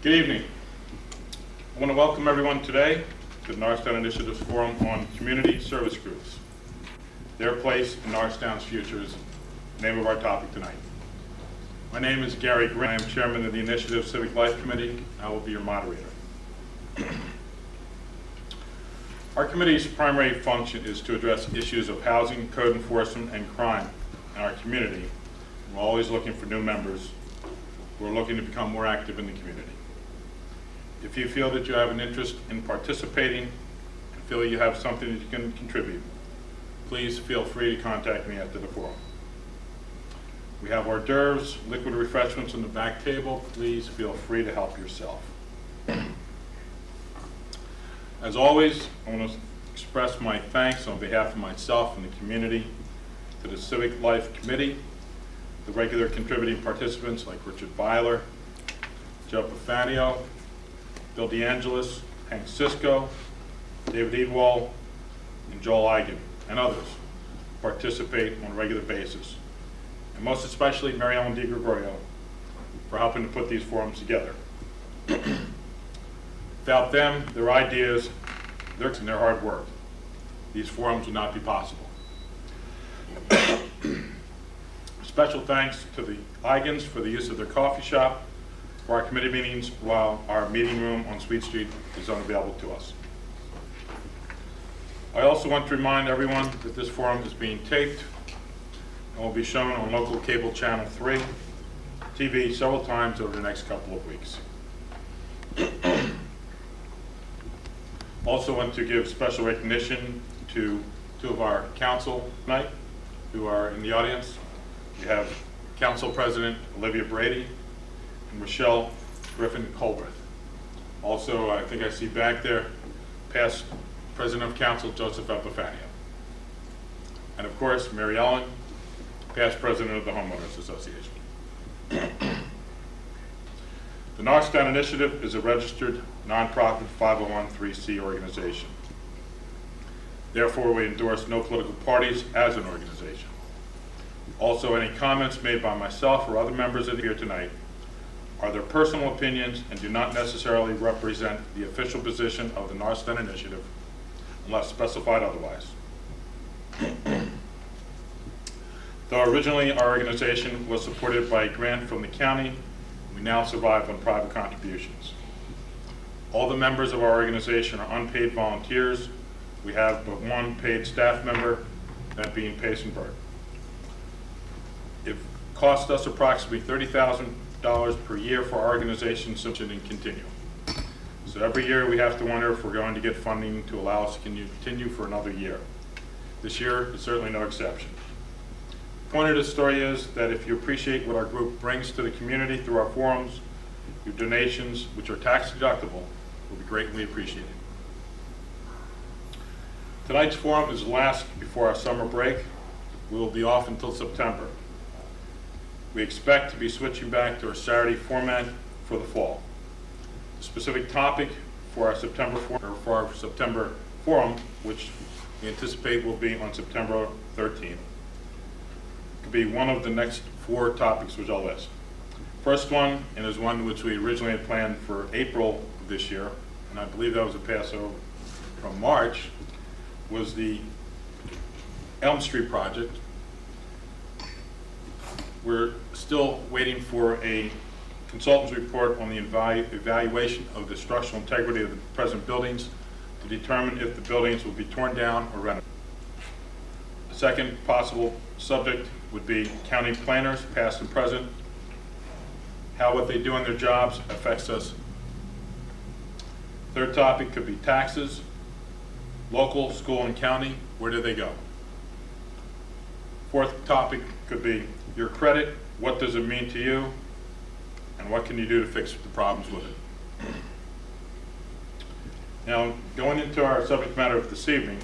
Good evening. I want to welcome everyone today to the Norristown Initiative's Forum on Community Service Groups. Their place in Norristown's future is the name of our topic tonight. My name is Gary Green. I am Chairman of the Initiative Civic Life Committee. I will be your moderator. Our committee's primary function is to address issues of housing, code enforcement, and crime in our community. We're always looking for new members who are looking to become more active in the community. If you feel that you have an interest in participating and feel you have something that you can contribute, please feel free to contact me after the forum. We have hors d'oeuvres, liquid refreshments on the back table. Please feel free to help yourself. As always, I want to express my thanks on behalf of myself and the community to the Civic Life Committee, the regular contributing participants like Richard Byler, Joe Pafanio, Bill DeAngelis, Hank Cisco, David Edwall, and Joel Eigen, and others who participate on a regular basis. And most especially Mary Ellen DiGregorio for helping to put these forums together. Without them, their ideas, and their hard work, these forums would not be possible. Special thanks to the Eigens for the use of their coffee shop for our committee meetings while our meeting room on Sweet Street is unavailable to us. I also want to remind everyone that this forum is being taped and will be shown on local cable channel 3 TV several times over the next couple of weeks. Also want to give special recognition to two of our council tonight who are in the audience. We have Council President Olivia Brady and Rochelle Griffin Colbreth. Also, I think I see back there, past President of Council Joseph Epifanio. And of course, Mary Ellen, past President of the Homeowners Association. The Norristown Initiative is a registered nonprofit 501(c) organization. Therefore, we endorse no political parties as an organization. Also, any comments made by myself or other members here tonight are their personal opinions and do not necessarily represent the official position of the Norristown Initiative unless specified otherwise. Though originally our organization was supported by a grant from the county, we now survive on private contributions. All the members of our organization are unpaid volunteers. We have but one paid staff member, that being Payson Bird. It cost us approximately $30,000 per year for our organization so it can continue. So every year we have to wonder if we're going to get funding to allow us to continue for another year. This year is certainly no exception. The point of this story is that if you appreciate what our group brings to the community through our forums, your donations, which are tax deductible, will be greatly appreciated. Tonight's forum is last before our summer break. We will be off until September. We expect to be switching back to our Saturday format for the fall. The specific topic for our September forum, which we anticipate will be on September 13th, could be one of the next 4 topics which I'll list. First one, and is one which we originally had planned for April of this year, and I believe that was a passover from March, was the Elm Street project. We're still waiting for a consultant's report on the evaluation of the structural integrity of the present buildings to determine if the buildings will be torn down or renovated. The second possible subject would be county planners, past and present, how what they do in their jobs affects us. Third topic could be taxes, local, school, and county, where do they go? Fourth topic could be your credit, what does it mean to you, and what can you do to fix the problems with it? Now, going into our subject matter of this evening,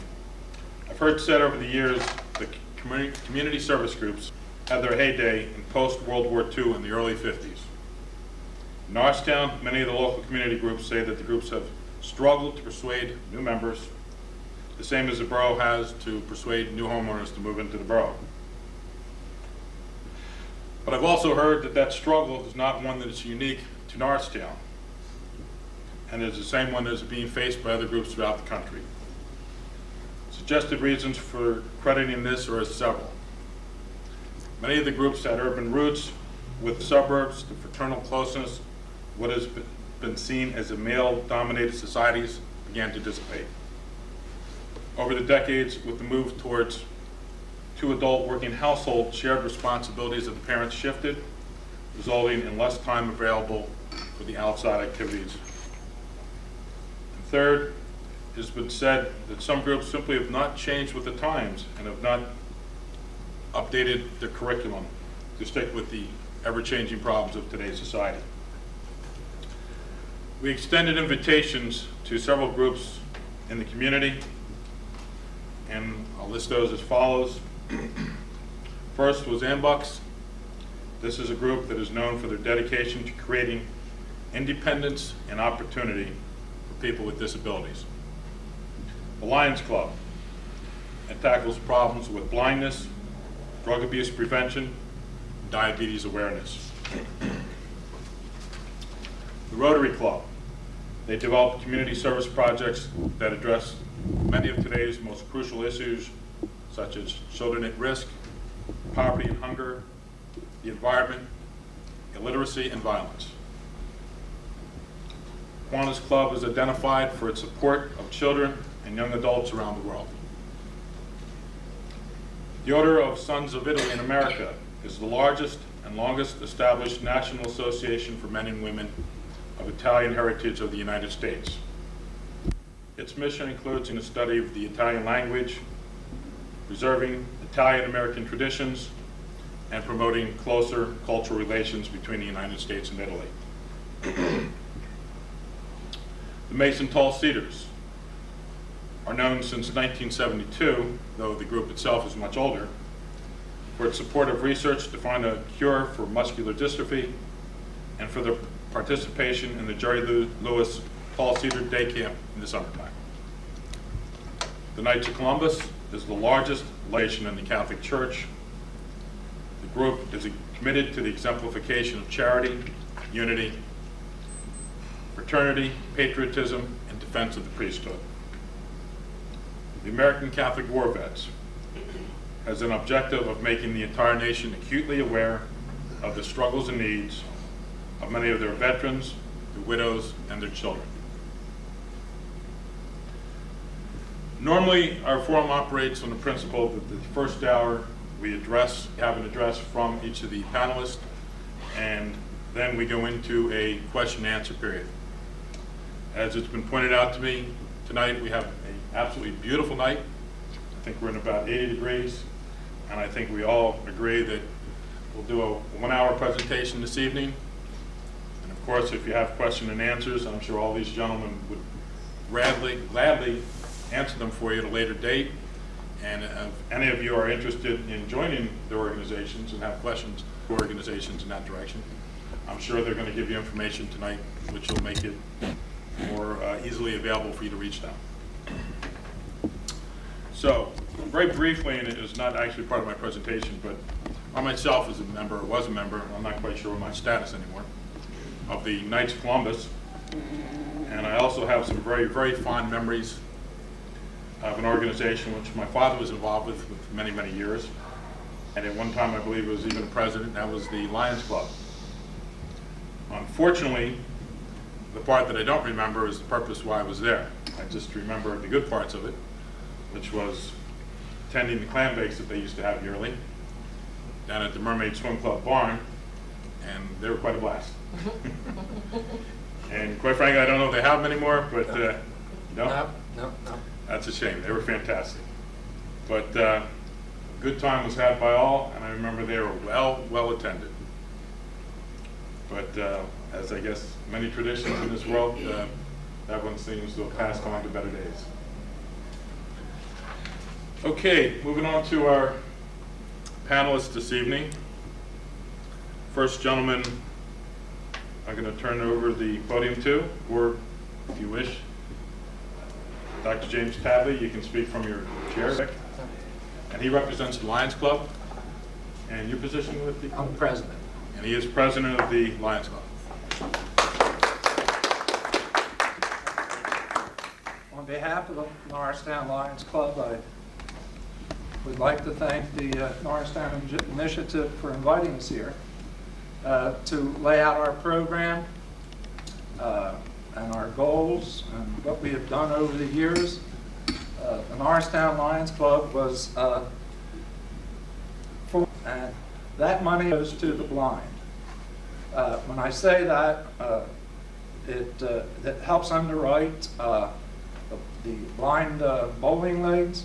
I've heard said over the years that community service groups had their heyday in post-World War II in the early 50s. In Norristown, many of the local community groups say that the groups have struggled to persuade new members, the same as the borough has to persuade new homeowners to move into the borough. But I've also heard that that struggle is not one that is unique to Norristown. and is the same one as being faced by other groups throughout the country. Suggested reasons for crediting this are several. Many of the groups had urban roots. With suburbs, the fraternal closeness, what has been seen as a male-dominated societies, began to dissipate. Over the decades, with the move towards two-adult working household, shared responsibilities of the parents shifted, resulting in less time available for the outside activities. And third, it has been said that some groups simply have not changed with the times and have not updated their curriculum to stick with the ever-changing problems of today's society. We extended invitations to several groups in the community, and I'll list those as follows. First was Ambucks. This is a group that is known for their dedication to creating independence and opportunity for people with disabilities. The Lions Club. It tackles problems with blindness, drug abuse prevention, diabetes awareness. The Rotary Club. They develop community service projects that address many of today's most crucial issues, such as children at risk, poverty and hunger, the environment, illiteracy, and violence. Kiwanis Club is identified for its support of children and young adults around the world. The Order of Sons of Italy in America is the largest and longest established national association for men and women of Italian heritage of the United States. Its mission includes the study of the Italian language, preserving Italian-American traditions, and promoting closer cultural relations between the United States and Italy. The Mason Tall Cedars are known since 1972, though the group itself is much older, for its support of research to find a cure for muscular dystrophy and for their participation in the Jerry Lewis Tall Cedar Day Camp in the summertime. The Knights of Columbus is the largest relation in the Catholic Church. The group is committed to the exemplification of charity, unity, fraternity, patriotism, and defense of the priesthood. The American Catholic War Vets has an objective of making the entire nation acutely aware of the struggles and needs of many of their veterans, their widows, and their children. Normally, our forum operates on the principle that the first hour we have an address from each of the panelists, and then we go into a question and answer period. As it's been pointed out to me, tonight we have an absolutely beautiful night. I think we're in about 80 degrees, and I think we all agree that we'll do a 1-hour presentation this evening. And of course, if you have question and answers, I'm sure all these gentlemen would gladly answer them for you at a later date. And if any of you are interested in joining their organizations and have questions for organizations in that direction, I'm sure they're going to give you information tonight which will make it more easily available for you to reach them. So, very briefly, and it is not actually part of my presentation, but I myself is a member, or was a member, I'm not quite sure of my status anymore, of the Knights of Columbus. And I also have some very, very fond memories of an organization which my father was involved with many, many years. And at one time, I believe, was even president, and that was the Lions Club. Unfortunately, the part that I don't remember is the purpose why I was there. I just remember the good parts of it, which was attending the clam bakes that they used to have yearly down at the Mermaid Swim Club barn, and they were quite a blast. And quite frankly, I don't know if they have them anymore, but no? No. That's a shame. They were fantastic. But a good time was had by all, and I remember they were well attended. But as I guess many traditions in this world, that one seems to have passed on to better days. Okay, moving on to our panelists this evening. First gentleman I'm going to turn over the podium to, or if you wish, Dr. James Tadley, you can speak from your chair. And he represents the Lions Club. And your position with the? I'm president. And he is president of the Lions Club. On behalf of the Norristown Lions Club, I would like to thank the Norristown Initiative for inviting us here to lay out our program and our goals and what we have done over the years. The Norristown Lions Club was and that money goes to the blind. When I say that, it helps underwrite the blind bowling leagues,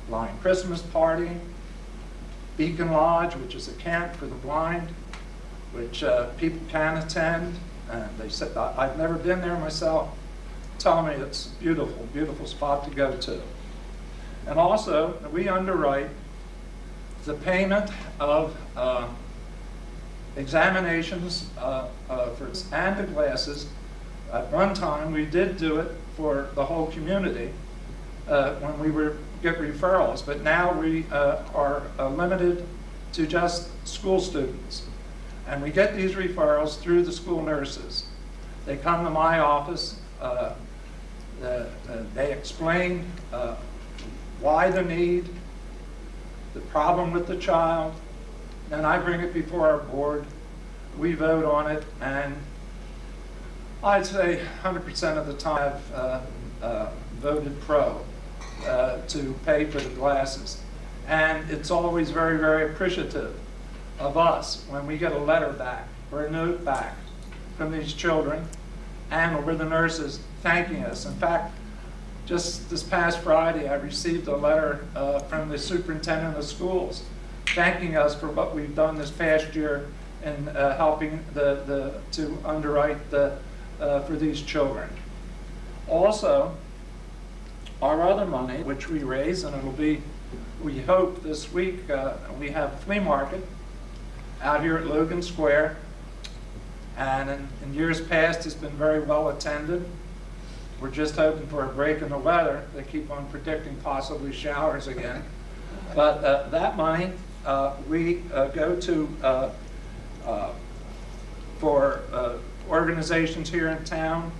blind Christmas party, Beacon Lodge, which is a camp for the blind, which people can attend. And they said, I've never been there myself, tell me it's a beautiful, beautiful spot to go to. And also, we underwrite the payment of examinations and the glasses. At one time, we did do it for the whole community when we get referrals, but now we are limited to just school students. And we get these referrals through the school nurses. They come to my office, they explain why the need, the problem with the child, then I bring it before our board, we vote on it, and I'd say 100% of the time I've voted pro to pay for the glasses. And it's always very, very appreciative of us when we get a letter back or a note back from these children and over the nurses thanking us. In fact, just this past Friday, I received a letter from the superintendent of schools thanking us for what we've done this past year in helping to underwrite for these children. Also, our other money, which we raise, and it'll be, we hope this week, we have a flea market out here at Logan Square, and in years past it's been very well attended. We're just hoping for a break in the weather. They keep on predicting possibly showers again. But that money we go to for organizations here in town,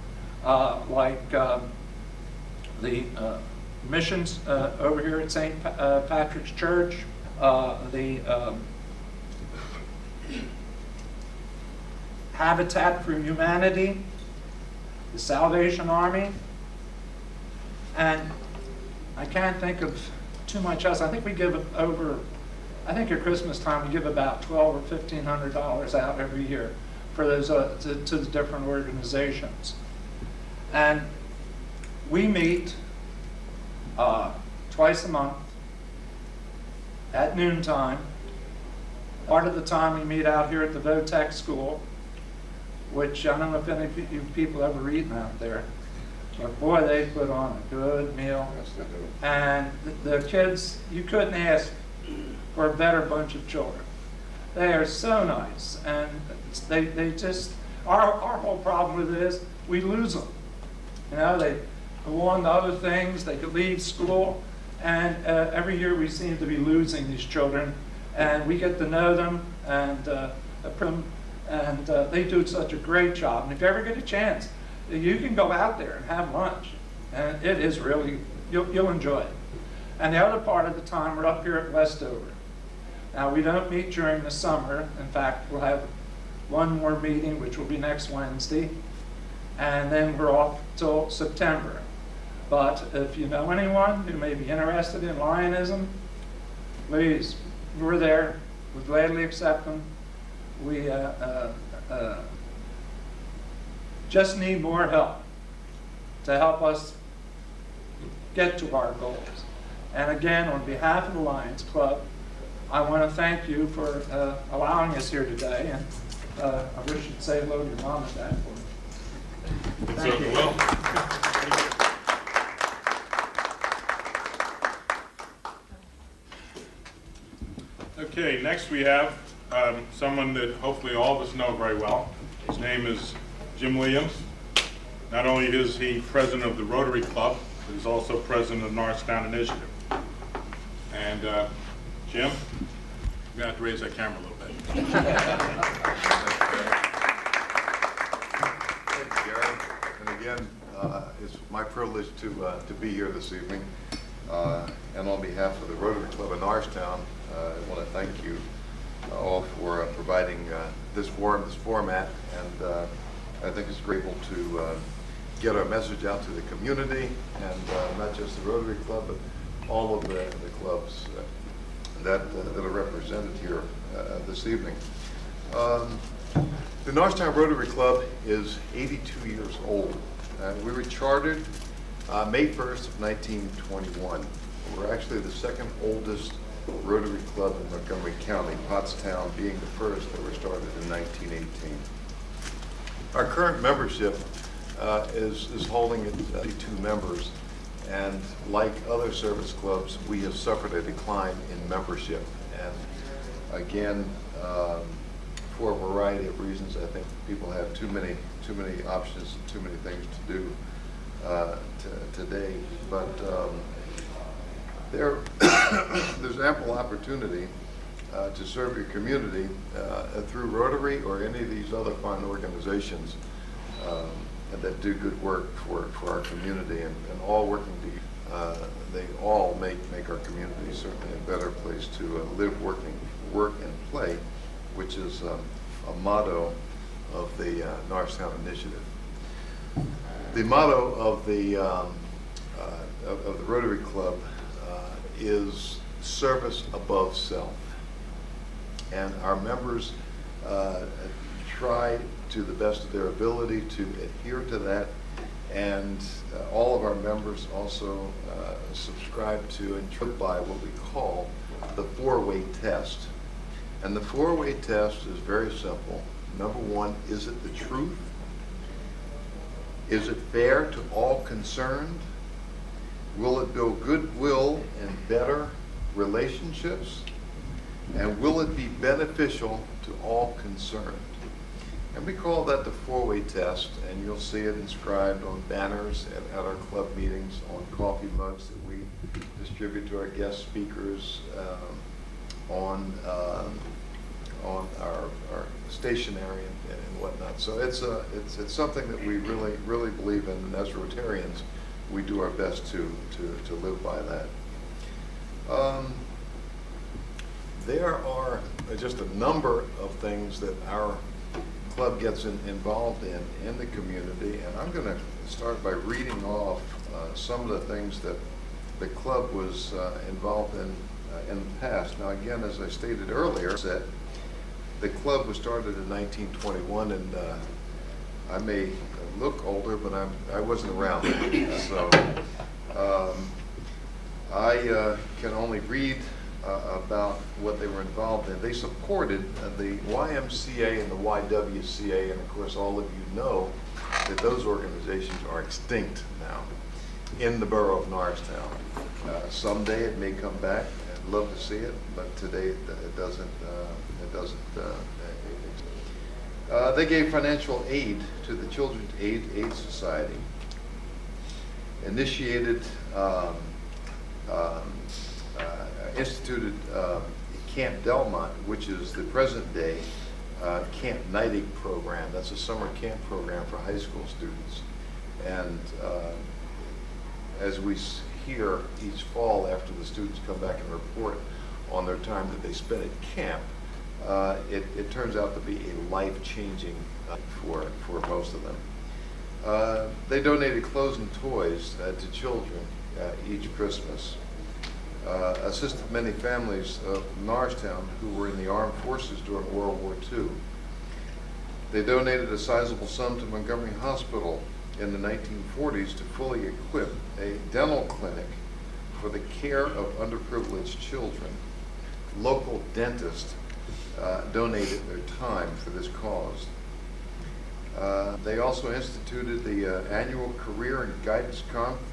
like the missions over here at St. Patrick's Church, the Habitat for Humanity, the Salvation Army, and I can't think of too much else. I think we give over, I think at Christmas time we give about $1,200 or $1,500 out every year for those to the different organizations. And we meet twice a month at noontime. Part of the time we meet out here at the Votech School, which I don't know if any of you people ever eaten out there, but boy, they put on a good meal. And the kids, you couldn't ask for a better bunch of children. They are so nice, and they just, our whole problem with it is we lose them. You know, they go on to other things, they could leave school, and every year we seem to be losing these children, and we get to know them, and they do such a great job. And if you ever get a chance, you can go out there and have lunch, and it is really, you'll enjoy it. And the other part of the time, we're up here at Westover. Now, we don't meet during the summer. In fact, we'll have one more meeting, which will be next Wednesday, and then we're off till September. But if you know anyone who may be interested in Lionism, please, we're there. We'll gladly accept them. We just need more help to help us get to our goals. And again, on behalf of the Lions Club, I want to thank you for allowing us here today. And I wish you'd say hello to your mom and dad for me. Thank you. Well. Okay, next we have someone that hopefully all of us know very well. His name is Jim Williams. Not only is he president of the Rotary Club, but he's also president of the Norristown Initiative. And Jim, you're going to have to raise that camera a little bit. Thanks, Gary. And again, It's my privilege to be here this evening. And on behalf of the Rotary Club of Norristown, I want to thank you all for providing this forum, this format. And I think it's great to get our message out to the community, and not just the Rotary Club, but all of the clubs that are represented here this evening. The Norristown Rotary Club is 82 years old. We were chartered May 1st of 1921. We're actually the second oldest Rotary Club in Montgomery County, Pottstown being the first that were started in 1918. Our current membership is holding at 32 members, and like other service clubs, we have suffered a decline in membership. And again, for a variety of reasons, I think people have too many options, too many things to do today. But there's ample opportunity to serve your community through Rotary or any of these other fine organizations that do good work for our community, and all working together. They all make our community certainly a better place to live, work, and play, which is a motto of the Norristown Initiative. The motto of the Rotary Club is service above self, and our members try to the best of their ability to adhere to that, and all of our members also subscribe to and trip by what we call the four-way test. And the four-way test is very simple. Number one, is it the truth? Is it fair to all concerned? Will it build goodwill and better relationships? And will it be beneficial to all concerned? And we call that the four-way test, and you'll see it inscribed on banners at our club meetings, on coffee mugs that we distribute to our guest speakers, on our stationery and whatnot. So it's something that we really believe in, and as Rotarians, we do our best to live by that. There are just a number of things that our club gets involved in the community, and I'm going to start by reading off some of the things that the club was involved in the past. Now, again, as I stated earlier, that the club was started in 1921, and I may look older, but I wasn't around then. So I can only read about what they were involved in. They supported the YMCA and the YWCA, and of course all of you know that those organizations are extinct now in the borough of Norristown. Someday it may come back. I'd love to see it, but today it doesn't. They gave financial aid to the Children's Aid Society, initiated, instituted Camp Delmont, which is the present day Camp Nighting program. That's a summer camp program for high school students. And as we hear each fall after the students come back and report on their time that they spent at camp, it turns out to be a life-changing for most of them. They donated clothes and toys to children each Christmas. Assisted many families of Norristown who were in the armed forces during World War II. They donated a sizable sum to Montgomery Hospital in the 1940s to fully equip a dental clinic for the care of underprivileged children. Local dentists donated their time for this cause. They also instituted the annual Career and Guidance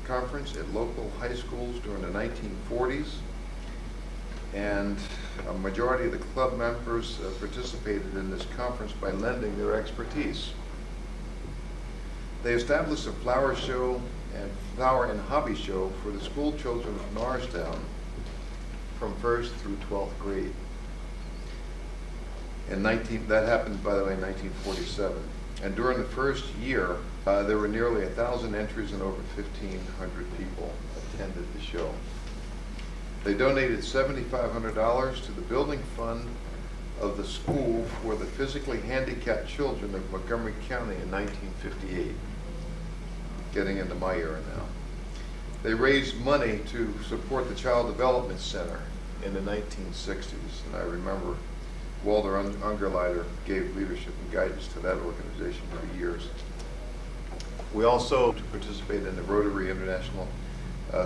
Conference at local high schools during the 1940s, and a majority of the club members participated in this conference by lending their expertise. They established a flower show and flower and hobby show for the school children of Norristown from 1st through 12th grade. That happened, by the way, in 1947. And during the first year There were nearly 1,000 entries and over 1,500 people attended the show. They donated $7,500 to the building fund of the school for the physically handicapped children of Montgomery County in 1958. Getting into my era now. They raised money to support the Child Development Center in the 1960s, and I remember Walter Ungerleider gave leadership and guidance to that organization for years. We also participate in the Rotary International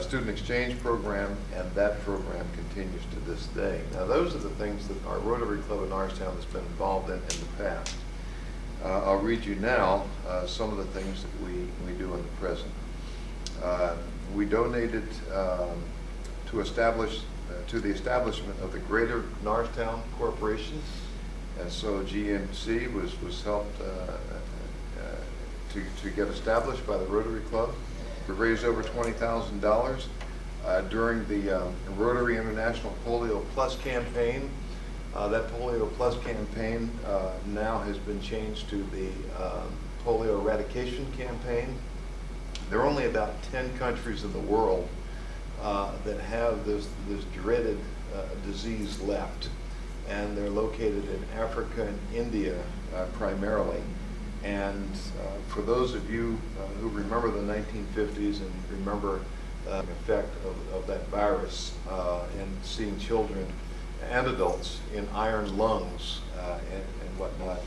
Student Exchange Program, and that program continues to this day. Now, those are the things that our Rotary Club in Norristown has been involved in the past. I'll read you now some of the things that we do in the present. We donated to the establishment of the Greater Norristown Corporation, and so GNC was helped to get established by the Rotary Club. We raised over $20,000 during the Rotary International Polio Plus campaign. That Polio Plus campaign now has been changed to the Polio Eradication Campaign. There are only about 10 countries in the world that have this dreaded disease left, and they're located in Africa and India primarily. And for those of you who remember the 1950s and remember the effect of that virus and seeing children and adults in iron lungs and whatnot,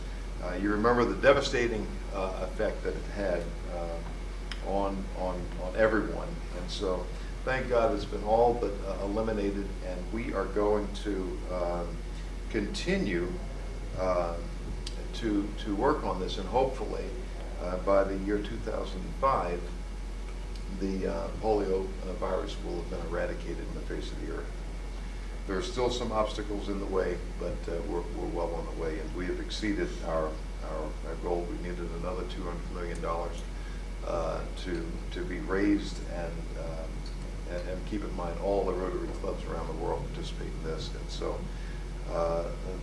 you remember the devastating effect that it had on everyone. And so thank God it's been all but eliminated, and we are going to continue to work on this, and hopefully by the year 2005 the polio virus will have been eradicated in the face of the earth. There are still some obstacles in the way, but we're well on the way, and we have exceeded our goal. We needed another $200 million to be raised, and keep in mind all the Rotary clubs around the world participate in this, and so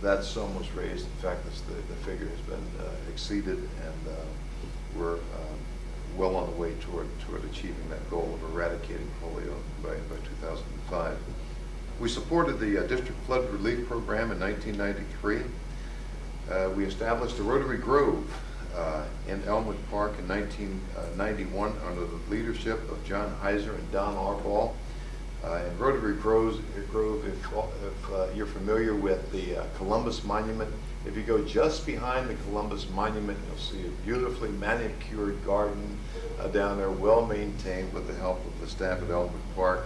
that sum was raised. In fact, the figure has been exceeded, and we're well on the way toward achieving that goal of eradicating polio by 2005. We supported the District Flood Relief Program in 1993. We established the Rotary Grove in Elmwood Park in 1991 under the leadership of John Heiser and Don Arbaugh. In Rotary Grove, if you're familiar with the Columbus Monument, if you go just behind the Columbus Monument, you'll see a beautifully manicured garden down there, well maintained with the help of the staff at Elmwood Park.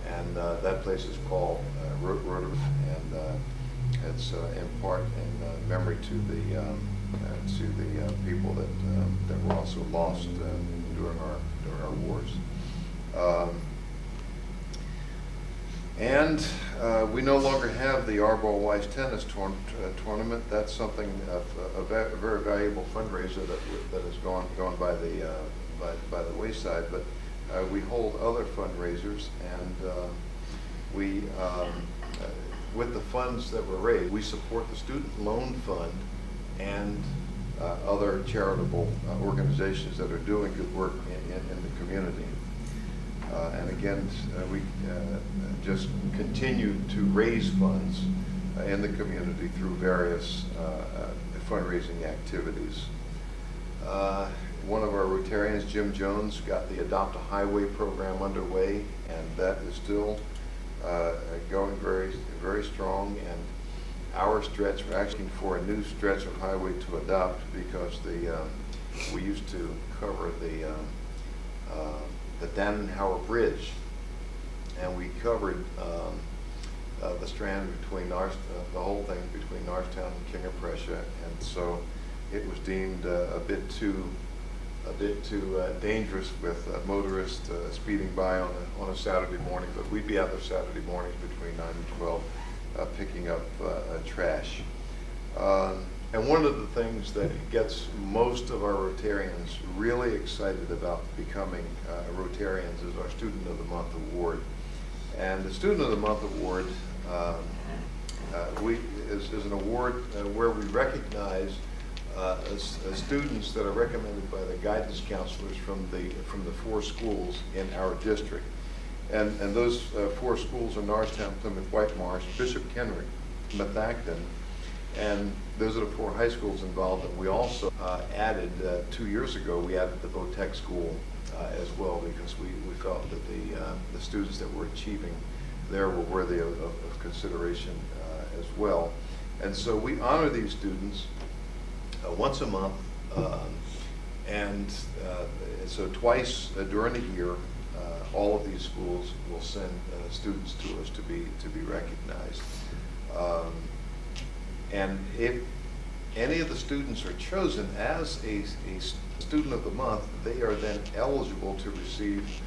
And that place is called Rotary, and it's in part in memory to the people that were also lost during our wars. And we no longer have the Arbaugh Wise Tennis Tournament. That's something a very valuable fundraiser that has gone by the wayside. But we hold other fundraisers, and we, with the funds that were raised, we support the Student Loan Fund and other charitable organizations that are doing good work in the community. And again, we just continue to raise funds in the community through various fundraising activities. One of our Rotarians, Jim Jones, got the Adopt a Highway program underway, and that is still going very, very strong. And our stretch, we're asking for a new stretch of highway to adopt, because we used to cover the Dannenhauer Bridge, and we covered the strand between the whole thing between Norristown and King of Prussia, and so it was deemed a bit too dangerous with motorists speeding by on a Saturday morning. But we'd be out there Saturday mornings between 9 and 12 picking up trash. And one of the things that gets most of our Rotarians really excited about becoming Rotarians is our Student of the Month Award. And the Student of the Month Award is an award where we recognize students that are recommended by the guidance counselors from the 4 schools in our district. And those 4 schools are Norristown, Plymouth, White Marsh, Bishop Kenrick, Methacton, and those are the 4 high schools involved. And we also added, 2 years ago, we added the Votech School as well, because we felt that the students that were achieving there were worthy of consideration as well. And so we honor these students once a month, and so twice during the year, all of these schools will send students to us to be recognized. And if any of the students are chosen as a student of the month, they are then eligible to receive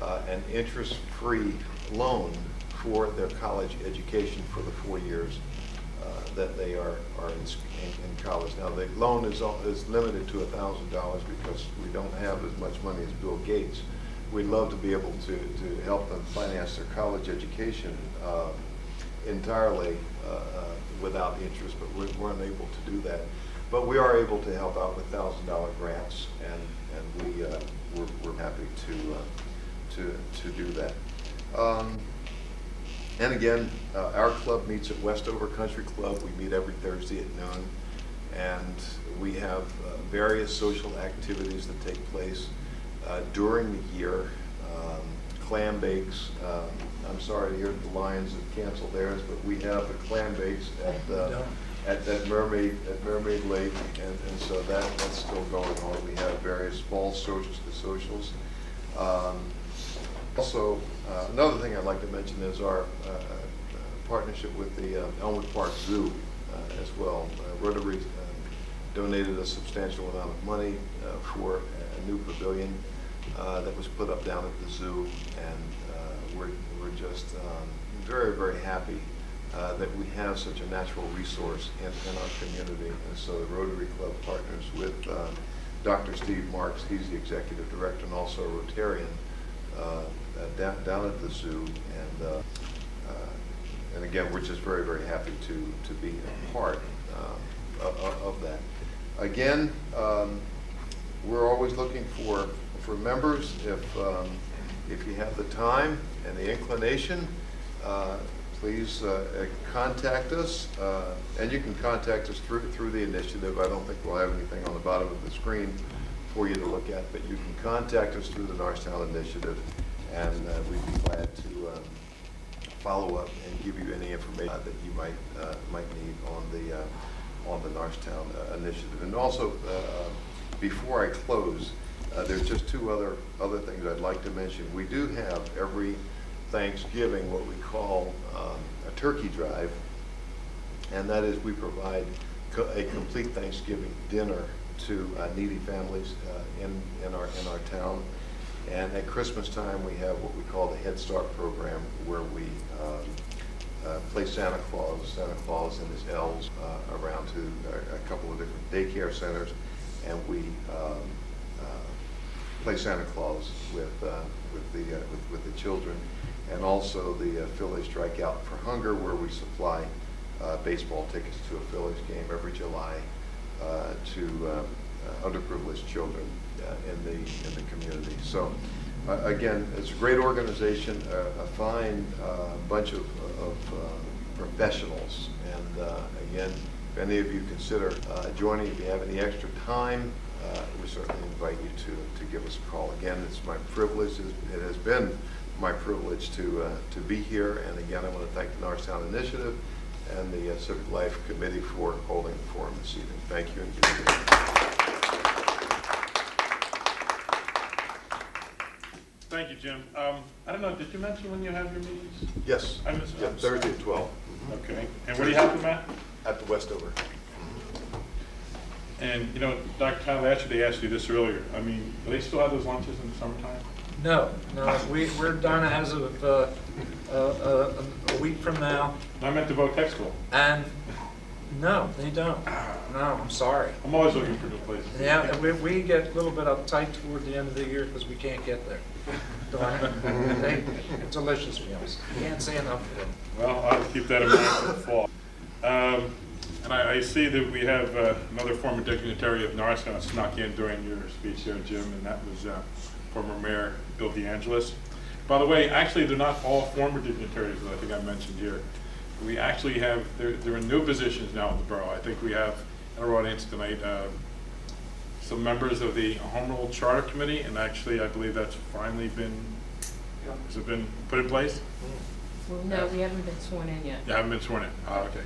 an interest-free loan for their college education for the 4 years that they are in college. Now, the loan is limited to $1,000 because we don't have as much money as Bill Gates. We'd love to be able to help them finance their college education entirely without interest, but we're unable to do that. But we are able to help out with $1,000 grants, and we're happy to do that. And again, our club meets at Westover Country Club. We meet every Thursday at noon, and we have various social activities that take place during the year. Clam bakes. I'm sorry to hear that the Lions have canceled theirs, but we have the clam bakes at Mermaid Lake, and so that's still going on. We have various fall socials. Also, another thing I'd like to mention is our partnership with the Elmwood Park Zoo as well. Rotary donated a substantial amount of money for a new pavilion that was put up down at the zoo, and we're just very, very happy that we have such a natural resource in our community. And so the Rotary Club partners with Dr. Steve Marks. He's the executive director and also a Rotarian down at the zoo, and again, we're just very, very happy to be a part of that. Again, we're always looking for members. If you have the time and the inclination, please contact us, and you can contact us through the initiative. I don't think we'll have anything on the bottom of the screen for you to look at, but you can contact us through the Norristown Initiative, and we'd be glad to follow up and give you any information that you might need on the Norristown Initiative. And also, before I close, there's just 2 other things I'd like to mention. We do have every Thanksgiving what we call a turkey drive, and that is we provide a complete Thanksgiving dinner to needy families in our town. And at Christmas time, we have what we call the Head Start program, where we place Santa Claus and his elves around to a couple of different daycare centers, and we play Santa Claus with the children, and also the Phillies Strike Out for Hunger, where we supply baseball tickets to a Phillies game every July to underprivileged children in the community. So again, it's a great organization, a fine bunch of professionals, and again, if any of you consider joining, if you have any extra time, we certainly invite you to give us a call. Again, it's my privilege, it has been my privilege to be here, and again, I want to thank the Norristown Initiative and the Civic Life Committee for holding the forum this evening. Thank you, and good evening. Thank you, Jim. I don't know, did you mention when you have your meetings? Yes, I missed it. yeah, Thursday at 12. Okay, and where do you have them at? At the Westover. And, you know, Dr. Tyler, they asked you this earlier. I mean, do they still have those lunches in the summertime? No, we're done as of a week from now, I meant to vote tech school. and no, they don't. No, I'm sorry. I'm always looking for new places. Yeah, and we get a little bit uptight toward the end of the year because we can't get there. They're delicious meals. Can't say enough of them. Well, I'll keep that in mind for the fall. And And I see that we have another former dignitary of Norristown that snuck in during your speech there, Jim, and that was former Mayor Bill DeAngelis. By the way, actually, they're not all former dignitaries that I think I mentioned here. We actually have, they're in new positions now in the borough. I think we have in our audience tonight some members of the Home Rule Charter Committee, and actually I believe that's finally been, has it been put in place? Well, no, we haven't been sworn in yet. You haven't been sworn in? Oh, okay.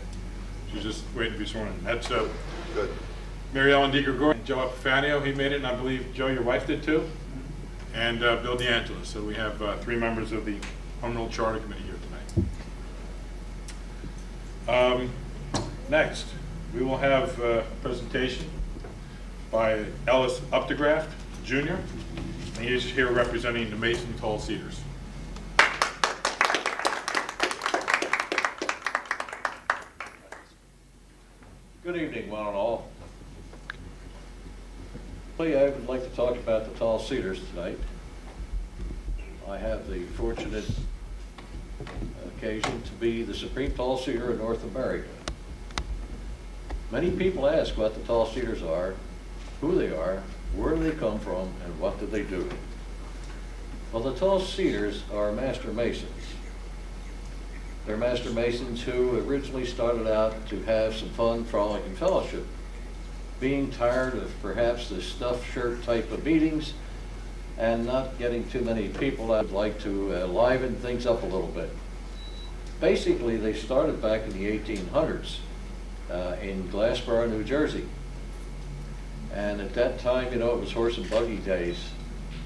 She's just waiting to be sworn in. That's Good. Mary Ellen DeGregorio, Joe Epifanio, he made it, and I believe, Joe, your wife did too? And Bill DeAngelis. So we have 3 members of the Home Rule Charter Committee here tonight. Next, we will have a presentation by Ellis Updegraft, Jr. And he is here representing the Mason Tall Cedars. Good evening, one and all. I would like to talk about the Tall Cedars tonight. I have the fortunate occasion to be the supreme tall cedar in North America. Many people ask what the Tall Cedars are, who they are, where do they come from, and what do they do. Well, the Tall Cedars are master masons. They're master masons who originally started out to have some fun, frolic, and fellowship, being tired of perhaps the stuffed shirt type of meetings and not getting too many people. I'd like to liven things up a little bit. Basically, they started back in the 1800s in Glassboro, New Jersey. And at that time, you know, it was horse and buggy days.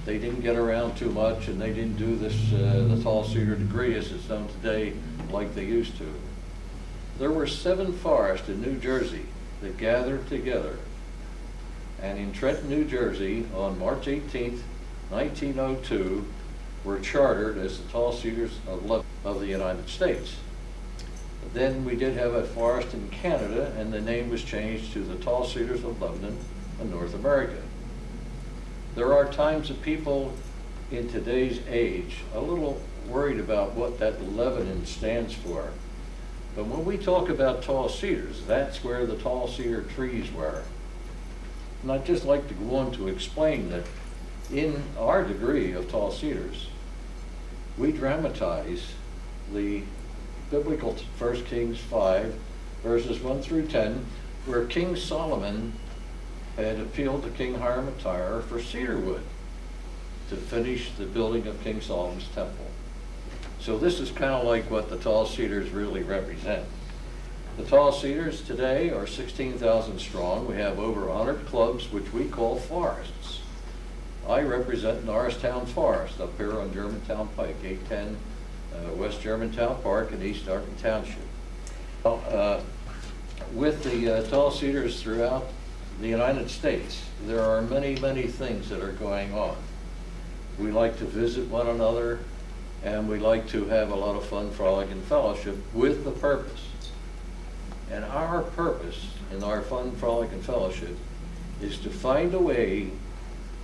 They didn't get around too much, and they didn't do this, the tall cedar degree as it's done today like they used to. There were 7 forests in New Jersey that gathered together. And in Trenton, New Jersey, on March 18th, 1902, were chartered as the Tall Cedars of the United States. Then we did have a forest in Canada, and the name was changed to the Tall Cedars of Lebanon in North America. There are times that people in today's age a little worried about what that Lebanon stands for. But when we talk about tall cedars, that's where the tall cedar trees were. And I'd just like to go on to explain that in our degree of tall cedars, we dramatize the biblical 1 Kings 5, verses 1 through 10, where King Solomon had appealed to King Hiram of Tyre for cedar wood to finish the building of King Solomon's temple. So this is kind of like what the tall cedars really represent. The tall cedars today are 16,000 strong. We have over 100 clubs, which we call forests. I represent Norristown Forest up here on Germantown Pike, 810 West Germantown Park in East Arden Township. With the tall cedars throughout the United States, there are many, many things that are going on. We like to visit one another, and we like to have a lot of fun, frolic, and fellowship with the purpose. And our purpose in our fun, frolic, and fellowship is to find a way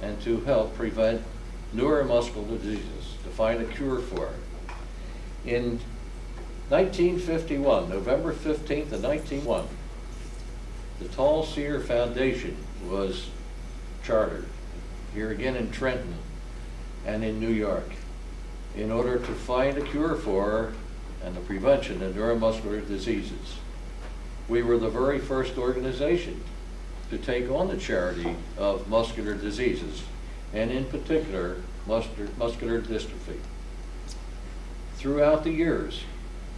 and to help prevent neuromuscular diseases, to find a cure for it. In 1951, November 15th of 1901, the Tall Cedar Foundation was chartered, here again in Trenton and in New York, in order to find a cure for and the prevention of neuromuscular diseases. We were the very first organization to take on the charity of muscular diseases, and in particular, muscular dystrophy. Throughout the years,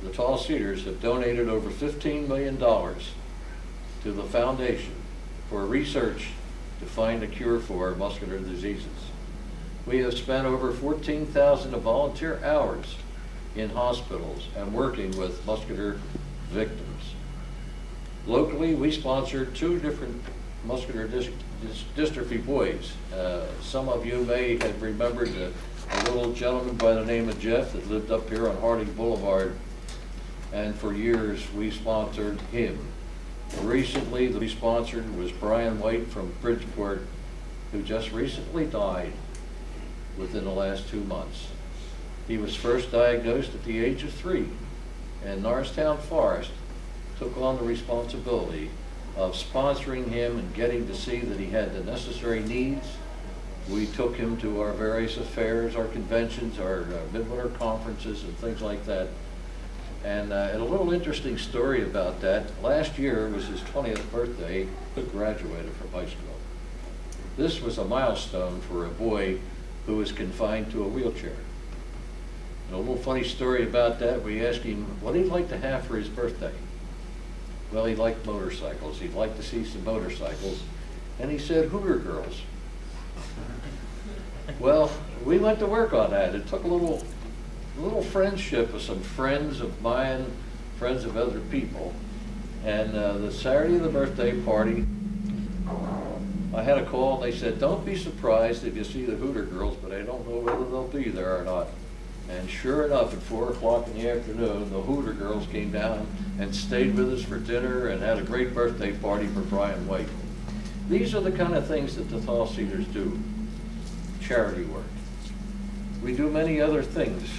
the Tall Cedars have donated over $15 million to the foundation for research to find a cure for muscular diseases. We have spent over 14,000 volunteer hours in hospitals and working with muscular victims. Locally, we sponsored 2 different muscular dystrophy boys. Some of you may have remembered a little gentleman by the name of Jeff that lived up here on Harding Boulevard, and for years we sponsored him. Recently, the we sponsored was Brian White from Bridgeport, who just recently died within the last 2 months. He was first diagnosed at the age of 3, and Norristown Forest took on the responsibility of sponsoring him and getting to see that he had the necessary needs. We took him to our various affairs, our conventions, our midwinter conferences and things like that. And a little interesting story about that, last year was his 20th birthday, he graduated from high school. This was a milestone for a boy who was confined to a wheelchair. And a little funny story about that, we asked him what he'd like to have for his birthday. Well, he liked motorcycles. He'd like to see some motorcycles. And he said, Hooter girls. Well, we went to work on that. It took a little friendship with some friends of mine, friends of other people. And the Saturday of the birthday party, I had a call, and they said, don't be surprised if you see the Hooter girls, but I don't know whether they'll be there or not. And sure enough, at 4 o'clock in the afternoon, the Hooter girls came down and stayed with us for dinner and had a great birthday party for Brian White. These are the kind of things that the Tall Cedars do, charity work. We do many other things.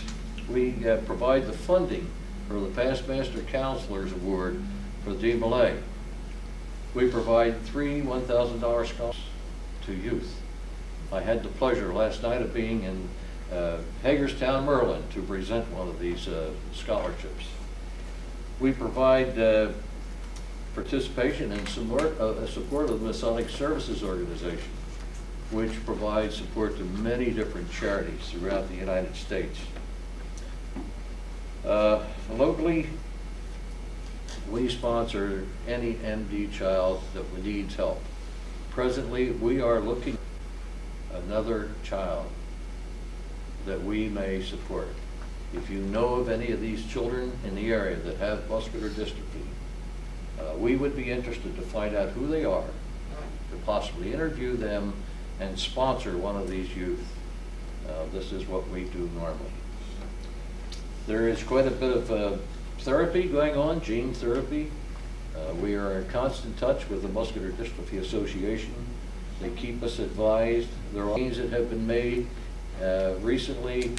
We provide the funding for the Past Master Counselors Award for the DMLA. We provide 3 $1,000 scholarships to youth. I had the pleasure last night of being in Hagerstown, Maryland, to present one of these scholarships. We provide participation in support of the Masonic Services Organization, which provides support to many different charities throughout the United States. Locally, we sponsor any MD child that needs help. Presently, we are looking at another child that we may support. If you know of any of these children in the area that have muscular dystrophy, we would be interested to find out who they are, to possibly interview them and sponsor one of these youth. This is what we do normally. There is quite a bit of therapy going on, gene therapy. We are in constant touch with the Muscular Dystrophy Association. They keep us advised. There are gains that have been made. Recently,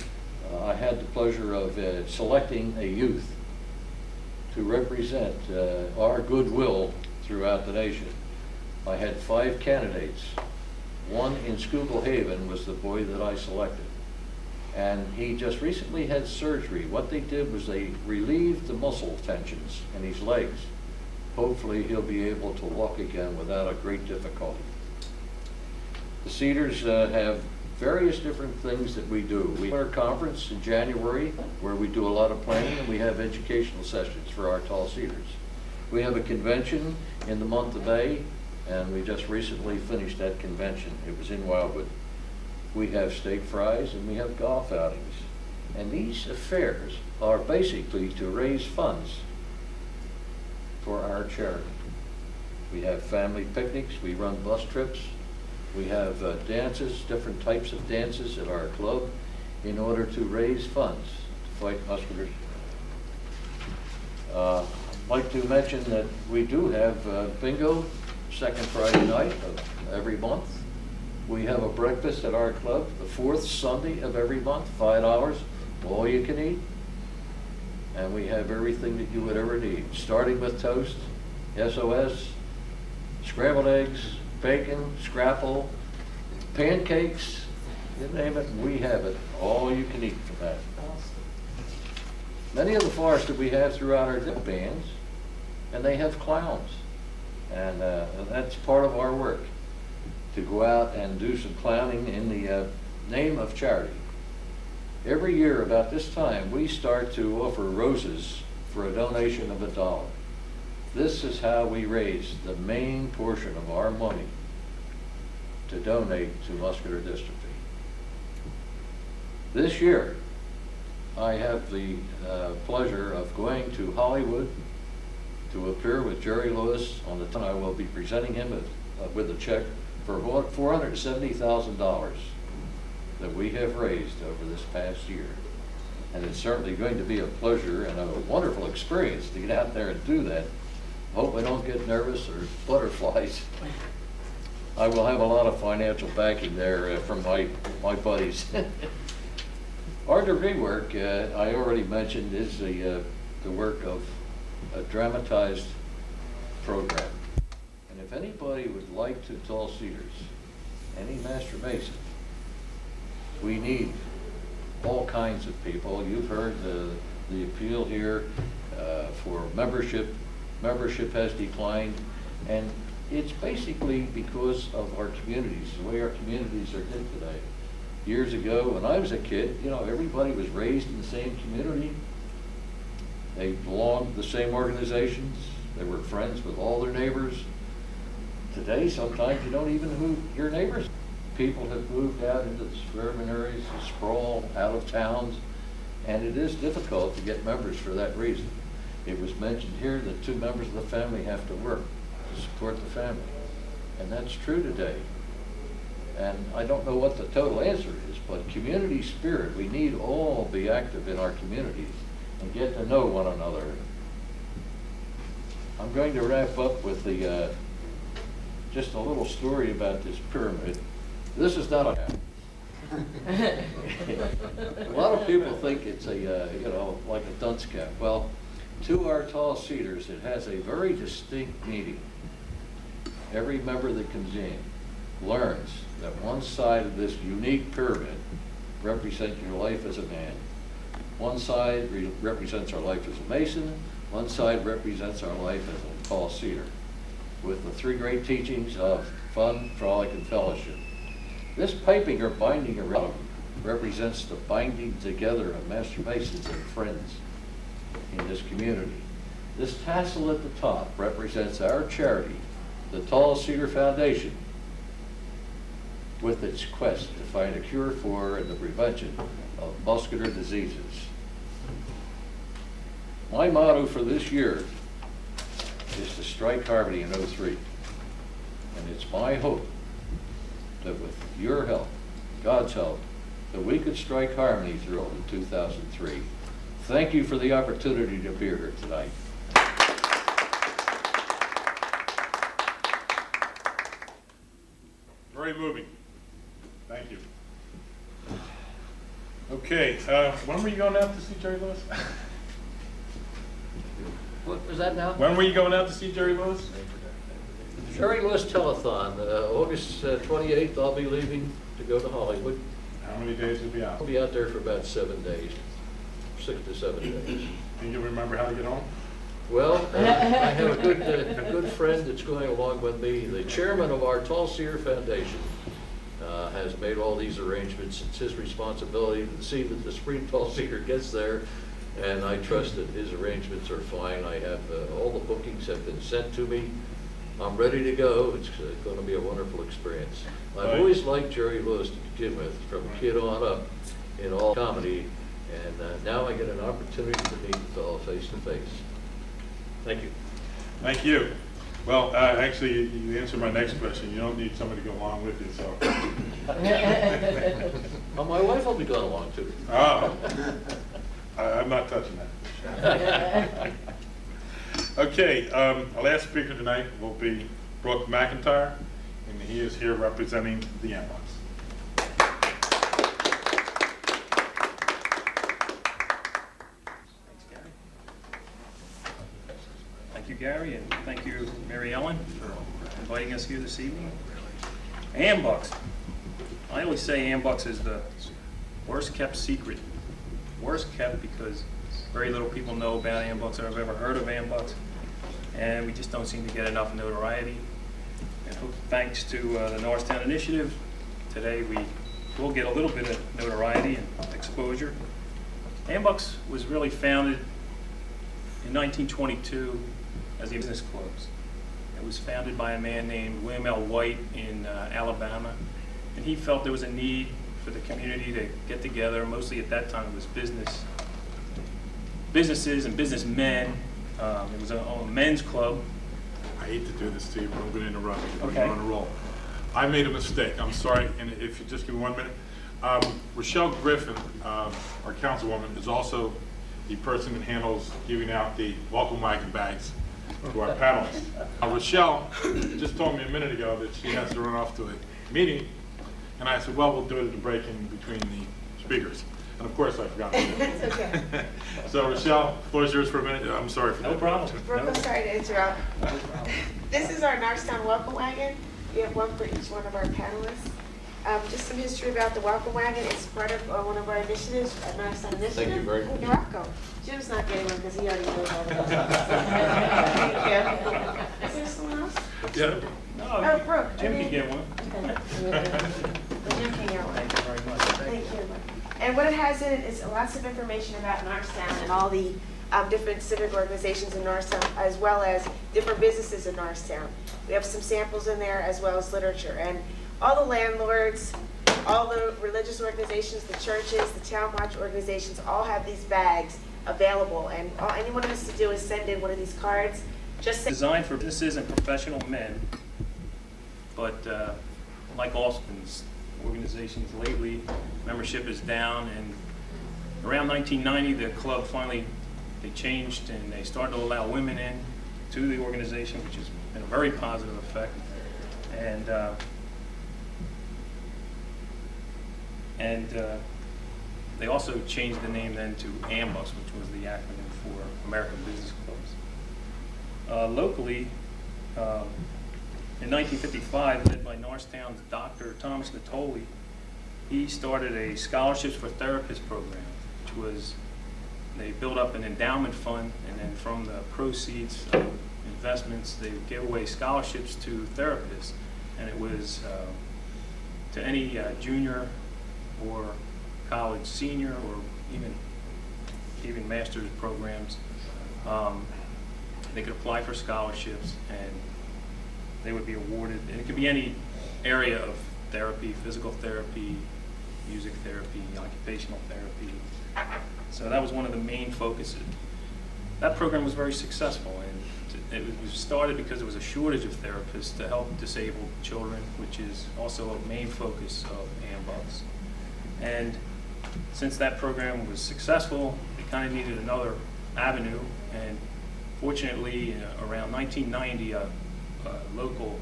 I had the pleasure of selecting a youth to represent our goodwill throughout the nation. I had 5 candidates. One in Schuylkill Haven was the boy that I selected. And he just recently had surgery. What they did was they relieved the muscle tensions in his legs. Hopefully he'll be able to walk again without a great difficulty. The Cedars have various different things that we do. We have our conference in January where we do a lot of planning, and we have educational sessions for our Tall Cedars. We have a convention in the month of May, and we just recently finished that convention. It was in Wildwood. We have steak fries and we have golf outings. And these affairs are basically to raise funds for our charity. We have family picnics, we run bus trips, we have dances, different types of dances at our club in order to raise funds to fight muscular. I'd like to mention that we do have bingo second Friday night of every month. We have a breakfast at our club the 4th Sunday of every month, $5, all you can eat. And we have everything that you would ever need, starting with toast, SOS, scrambled eggs, bacon, scrapple, pancakes, you name it, we have it, all you can eat for that. Many of the farce that we have throughout our bands, and they have clowns. And that's part of our work, to go out and do some clowning in the name of charity. Every year about this time, we start to offer roses for a donation of $1. This is how we raise the main portion of our money to donate to muscular dystrophy. This year, I have the pleasure of going to Hollywood to appear with Jerry Lewis on the time I will be presenting him with a check for $470,000 that we have raised over this past year. And it's certainly going to be a pleasure and a wonderful experience to get out there and do that. Hope I don't get nervous or butterflies. I will have a lot of financial backing there from my buddies. Our degree work, I already mentioned, is the work of a dramatized program. And if anybody would like to Tall Cedars, any master mason, we need all kinds of people. You've heard the appeal here for membership. Membership has declined, and it's basically because of our communities, the way our communities are did today. Years ago, when I was a kid, you know, everybody was raised in the same community. They belonged to the same organizations. They were friends with all their neighbors. Today, sometimes you don't even know who your neighbors are. People have moved out into the suburban areas, the sprawl, out of towns, and it is difficult to get members for that reason. It was mentioned here that 2 members of the family have to work to support the family, and that's true today. And I don't know what the total answer is, but community spirit, we need all to be active in our communities and get to know one another. I'm going to wrap up with just a little story about this pyramid. This is not a lot of people think it's a, you know, like a dunce cap. Well, to our Tall Cedars, it has a very distinct meaning. Every member that comes in learns that one side of this unique pyramid represents your life as a man. One side represents our life as a mason. One side represents our life as a Tall Cedar, with the 3 great teachings of fun, frolic, and fellowship. This piping or binding around represents the binding together of master masons and friends in this community. This tassel at the top represents our charity, the Tall Cedar Foundation, with its quest to find a cure for and the prevention of muscular diseases. My motto for this year is to strike harmony in '03. And it's my hope that with your help, God's help, that we could strike harmony through in 2003. Thank you for the opportunity to be here tonight. Very moving. Thank you. Okay, when were you going out to see Jerry Lewis? What was that now? When were you going out to see Jerry Lewis? Jerry Lewis Telethon, August 28th, I'll be leaving to go to Hollywood. How many days will you be out? I'll be out there for about 7 days, 6 to 7 days. Can you remember how to get home? Well, I have a good friend that's going along with me. The chairman of our Tall Cedar Foundation has made all these arrangements. It's his responsibility to see that the Spring Tall Cedar gets there, and I trust that his arrangements are fine. I have all the bookings have been sent to me. I'm ready to go. It's going to be a wonderful experience. I've always liked Jerry Lewis to begin with, from kid on up in all comedy, and now I get an opportunity to meet the fellow face to face. Thank you. Thank you. Well, actually, you answered my next question. You don't need somebody to go along with you, so. Well, my wife will be going along too. Oh, I'm not touching that. Okay, our last speaker tonight will be Brooke McIntyre, and he is here representing the Ambox. Thanks, Gary. Thank you, Gary, and thank you, Mary Ellen, for inviting us here this evening. Ambox. I always say Ambox is the worst kept secret. Worst kept because very little people know about Ambox or have ever heard of Ambox, and we just don't seem to get enough notoriety. And thanks to the Norristown initiative, today we will get a little bit of notoriety and exposure. Ambox was really founded in 1922 as a business clubs. It was founded by a man named William L. White in Alabama, and he felt there was a need for the community to get together. Mostly at that time it was businesses and businessmen. It was a men's club. I hate to do this to you, but I'm going to interrupt you. Okay. You're on a roll. I made a mistake. I'm sorry, and if you just give me 1 minute. Rochelle Griffin, our councilwoman, is also the person that handles giving out the welcome wagon bags to our panelists. Rochelle just told me a minute ago that she has to run off to a meeting, and I said, well, we'll do it at the break in between the speakers. And of course, I forgot. It's okay. So Rochelle, floor is yours for a minute. I'm sorry for that. No problem. Brooke, No I'm sorry to interrupt. This is our Norristown Welcome Wagon. We have one for each one of our panelists. Just some history about the Welcome Wagon. It's part of one of our initiatives, Norristown Initiative. Thank you very much. You're welcome. Jim's not getting one because he already knows all about it. Thank you. Is there someone else? Yeah. No, Oh, Brooke. Jim can get one. Well, Jim can get one. Thank you very much. Thank you. And what it has in it is lots of information about Norristown and all the different civic organizations in Norristown, as well as different businesses in Norristown. We have some samples in there, as well as literature. And all the landlords, all the religious organizations, the churches, the town watch organizations, all have these bags available. And all anyone has to do is send in one of these cards. Just say Designed for businesses and professional men, but like Austin's organizations lately, membership is down, and around 1990, the club finally, they changed and they started to allow women in to the organization, which has been a very positive effect. And they also changed the name then to AMBUS, which was the acronym for American Business Clubs. Locally, in 1955, led by Norristown's Dr. Thomas Natoli, he started a Scholarships for Therapists program, which was, they built up an endowment fund, and then from the proceeds of investments, they would give away scholarships to therapists. And it was to any junior or college senior, or even master's programs. They could apply for scholarships, and they would be awarded, and it could be any area of therapy, physical therapy, music therapy, occupational therapy. So that was one of the main focuses. That program was very successful, and it was started because there was a shortage of therapists to help disabled children, which is also a main focus of AMBUS. And since that program was successful, it kind of needed another avenue, and fortunately, around 1990, a local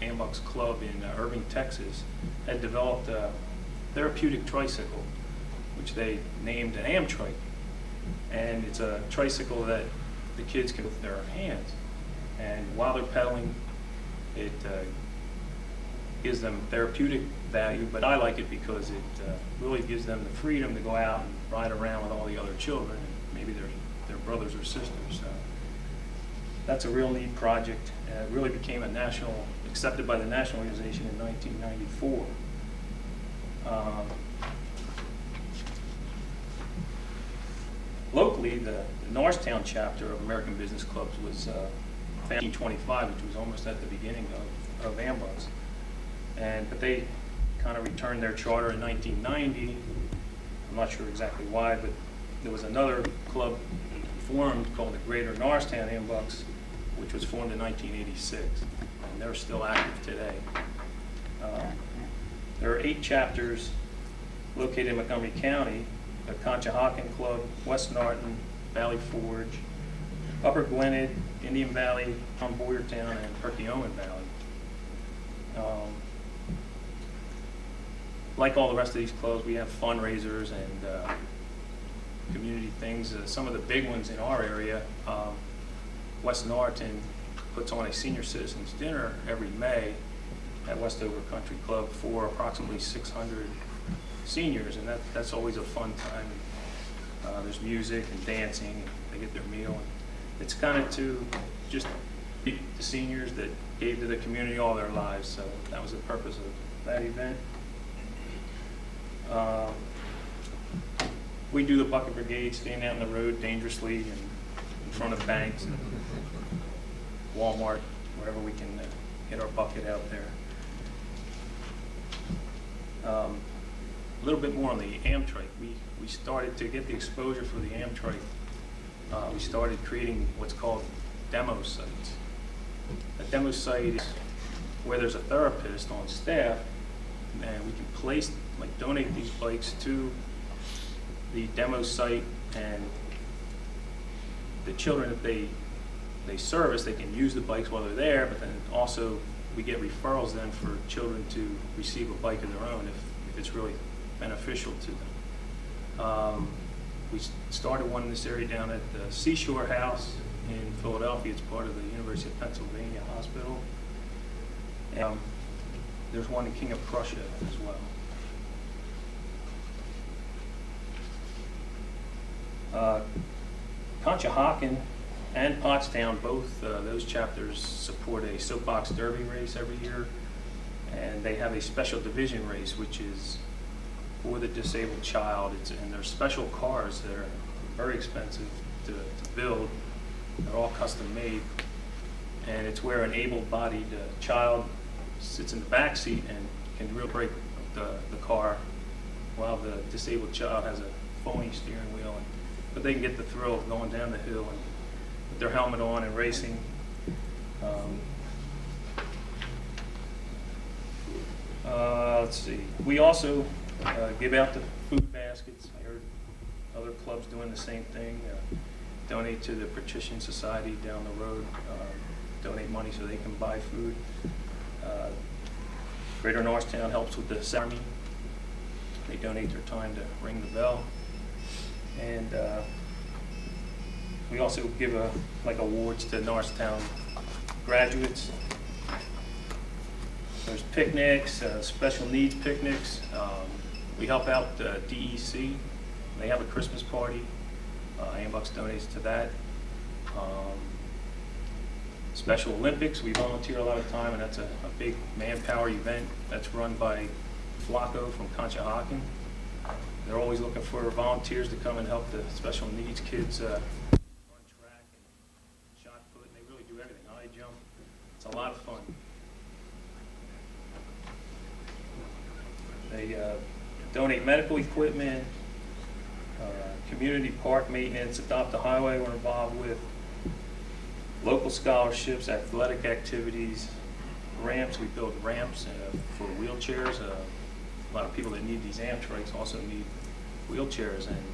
AMBUS club in Irving, Texas, had developed a therapeutic tricycle, which they named an Amtrike. And it's a tricycle that the kids can with their hands. And while they're pedaling, it gives them therapeutic value, but I like it because it really gives them the freedom to go out and ride around with all the other children, and maybe their brothers or sisters. So that's a real neat project. It really became accepted by the national organization in 1994. Locally, the Norristown chapter of American Business Clubs was founded in 1925, which was almost at the beginning of AMBUS. But they kind of returned their charter in 1990. I'm not sure exactly why, but there was another club formed called the Greater Norristown AMBUS, which was formed in 1986, and they're still active today. There are 8 chapters located in Montgomery County: the Conshohocken Club, West Norton, Valley Forge, Upper Gwinnett, Indian Valley, Boyertown, and Perkiomen Valley. Like all the rest of these clubs, we have fundraisers and community things. Some of the big ones in our area, West Norton puts on a senior citizens dinner every May at Westover Country Club for approximately 600 seniors, and that's always a fun time. There's music and dancing, and they get their meal. And it's kind of to just the seniors that gave to the community all their lives, so that was the purpose of that event. We do the bucket brigade, standing out in the road dangerously and in front of banks and Walmart, wherever we can get our bucket out there. A little bit more on the Amtrike. We started to get the exposure for the Amtrike. We started creating what's called demo sites. A demo site is where there's a therapist on staff, and we can donate these bikes to the demo site, and the children that they service, they can use the bikes while they're there, but then also we get referrals then for children to receive a bike of their own if it's really beneficial to them. We started one in this area down at the Seashore House in Philadelphia. It's part of the University of Pennsylvania Hospital. And, there's one in King of Prussia as well. Conshohocken and Pottstown, both those chapters support a soapbox derby race every year, and they have a special division race, which is for the disabled child. And they're special cars that are very expensive to build. They're all custom made, and it's where an able-bodied child sits in the back seat and can real break the car, while the disabled child has a phony steering wheel. But they can get the thrill of going down the hill and with their helmet on and racing. Let's see. We also give out the food baskets. I heard other clubs doing the same thing. Donate to the Patrician Society down the road. Donate money so they can buy food. Greater Norristown helps with the Army. They donate their time to ring the bell. And we also give awards to Norristown graduates. There's picnics, special needs picnics. We help out DEC. They have a Christmas party. Ambucks donates to that. Special Olympics, we volunteer a lot of time, and that's a big manpower event that's run by Flacco from Conshohocken. They're always looking for volunteers to come and help the special needs kids run track and shot put, and they really do everything, high jump. It's a lot of fun. They donate medical equipment, community park maintenance, adopt a highway we're involved with, local scholarships, athletic activities, ramps. We build ramps for wheelchairs. A lot of people that need these Amtrakes also need wheelchairs, and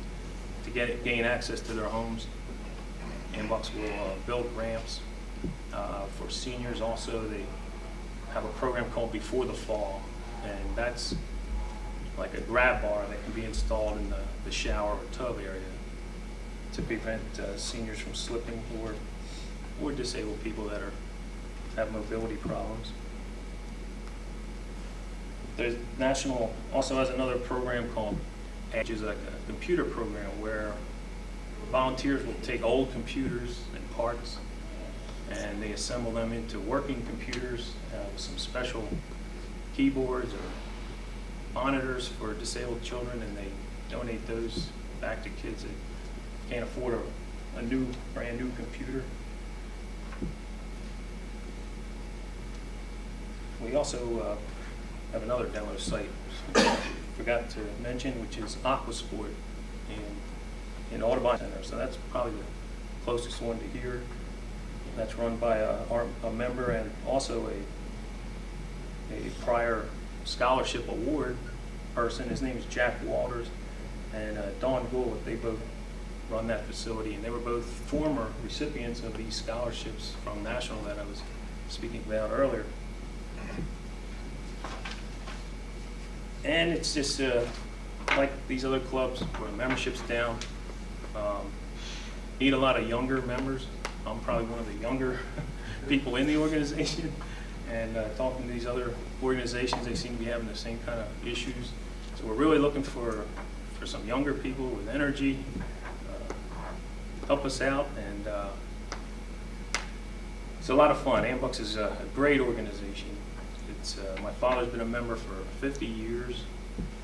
to gain access to their homes, Ambucks will build ramps. For seniors also, they have a program called Before the Fall, and that's like a grab bar that can be installed in the shower or tub area to prevent seniors from slipping, or disabled people that have mobility problems. There's National also has another program called, which is a computer program where volunteers will take old computers and parts and they assemble them into working computers with some special keyboards or monitors for disabled children, and they donate those back to kids that can't afford a brand new computer. We also have another demo site forgot to mention, which is Aquasport in Audubon Center. So that's probably the closest one to here. That's run by a member and also a prior scholarship award person. His name is Jack Walters and Don Gould. They both run that facility, and they were both former recipients of these scholarships from National that I was speaking about earlier. And it's just like these other clubs where membership's down. Need a lot of younger members. I'm probably one of the younger people in the organization. And talking to these other organizations, they seem to be having the same kind of issues. So we're really looking for some younger people with energy, help us out, and it's a lot of fun. Ambucks is a great organization. It's my father's been a member for 50 years,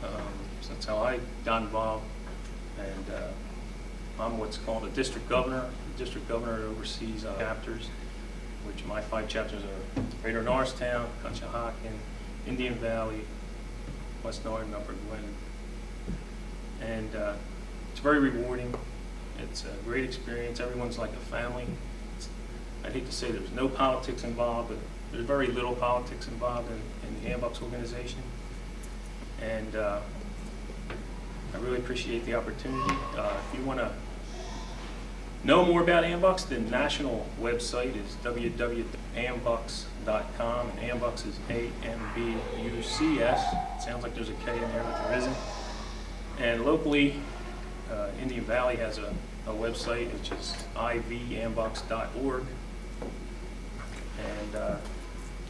so that's how I got involved. And I'm what's called a district governor. The district governor oversees chapters, which my 5 chapters are Greater Norristown, Conshohocken, Indian Valley, West Norristown, Upper Glen. And it's very rewarding. It's a great experience. Everyone's like a family. I'd hate to say there's no politics involved, but there's very little politics involved in the Ambucks organization. And I really appreciate the opportunity. If you want to know more about Ambucks, the national website is www.ambucks.com. And Ambucks is A-M-B-U-C-S. It sounds like there's a K in there, but there isn't. And locally, Indian Valley has a website, which is ivambox.org. And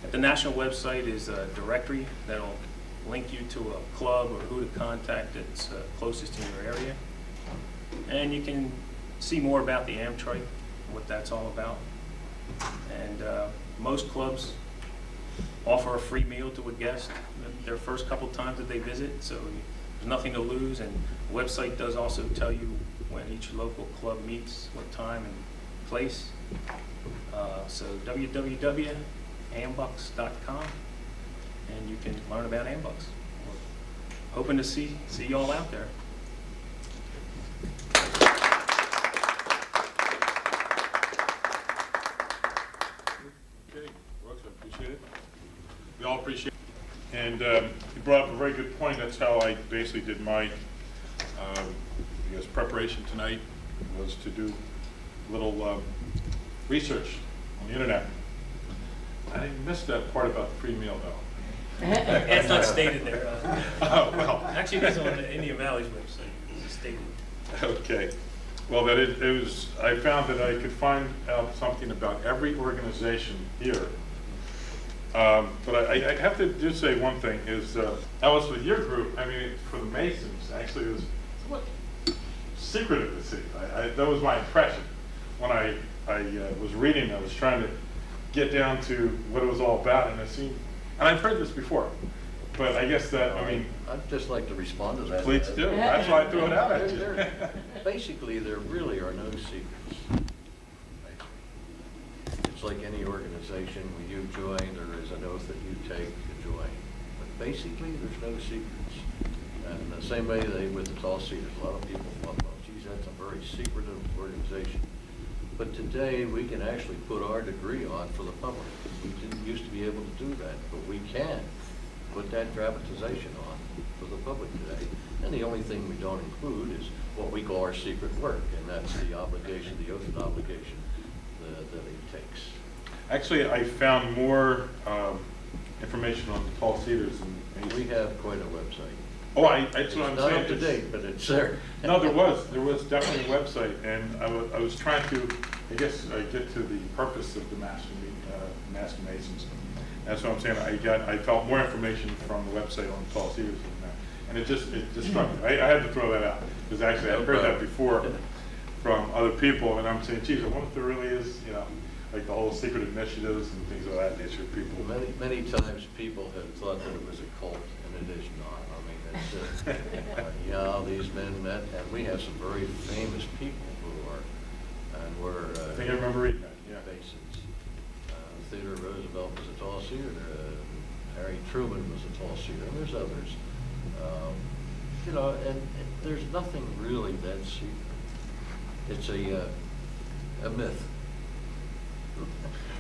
at the national website is a directory that'll link you to a club or who to contact that's closest to your area. And you can see more about the Amtrike, what that's all about. And most clubs offer a free meal to a guest their first couple times that they visit, so there's nothing to lose. And the website does also tell you when each local club meets, what time and place. So www.ambucks.com, and you can learn about Ambucks. We're hoping to see you all out there. Okay, Brooks, I appreciate it. We all appreciate it. And you brought up a very good point. That's how I basically did my, I guess, preparation tonight, was to do a little research on the internet. I didn't miss that part about the free meal, though. It's not stated there. Oh, well. Actually, it is on the Indian Valley's website. It's stated. Okay. Well, it was, I found that I could find out something about every organization here. But I have to just say one thing is, that was with your group, I mean, for the Masons, actually it was somewhat secretive to see. That was my impression. When I was reading, I was trying to get down to what it was all about, and it seemed, and I've heard this before, but I guess that, I mean. I'd just like to respond to that. Please do. That's why I threw it out at you. Basically, there really are no secrets. It's like any organization, when you join, there is an oath that you take to join. But basically, there's no secrets. And the same way with the Tall Cedars, a lot of people thought, well, geez, that's a very secretive organization. But today, we can actually put our degree on for the public. We didn't used to be able to do that, but we can put that dramatization on for the public today. And the only thing we don't include is what we call our secret work, and that's the obligation, the oath of obligation that it takes. Actually, I found more information on the Tall Cedars. We have quite a website. Oh, that's It's what I'm not saying. up to date, but it's there. No, there was definitely a website, and I was trying to, I guess, get to the purpose of the Master Masons. That's what I'm saying. I felt more information from the website on the Tall Cedars, and it just struck me. I had to throw that out because actually I've heard that before from other people, and I'm saying, geez, I wonder if there really is, like the whole secret initiatives and things of that nature. People. Many times people have thought that it was a cult, and it is not. I mean, it's, these men met, and we have some very famous people who are, and were. I think I remember reading that, yeah. Masons. Theodore Roosevelt was a Tall Cedar. Harry Truman was a Tall Cedar, and there's others. And there's nothing really that secret. It's a myth.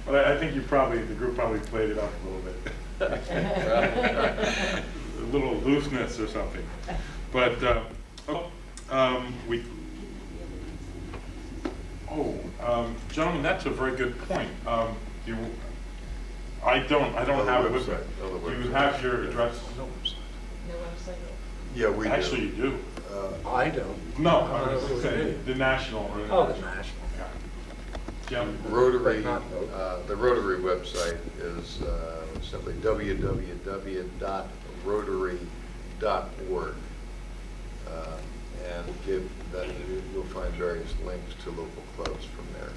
Well, I think the group probably played it up a little bit. A little looseness or something. But, gentlemen, that's a very good point. I don't have it with me. Do you have your address? No website. Yeah, we do. Actually, you do. I don't. No, I was saying the national. Oh, the national. Jim? Rotary, But not the Rotary website is simply www.rotary.org. And you'll find various links to local clubs from there.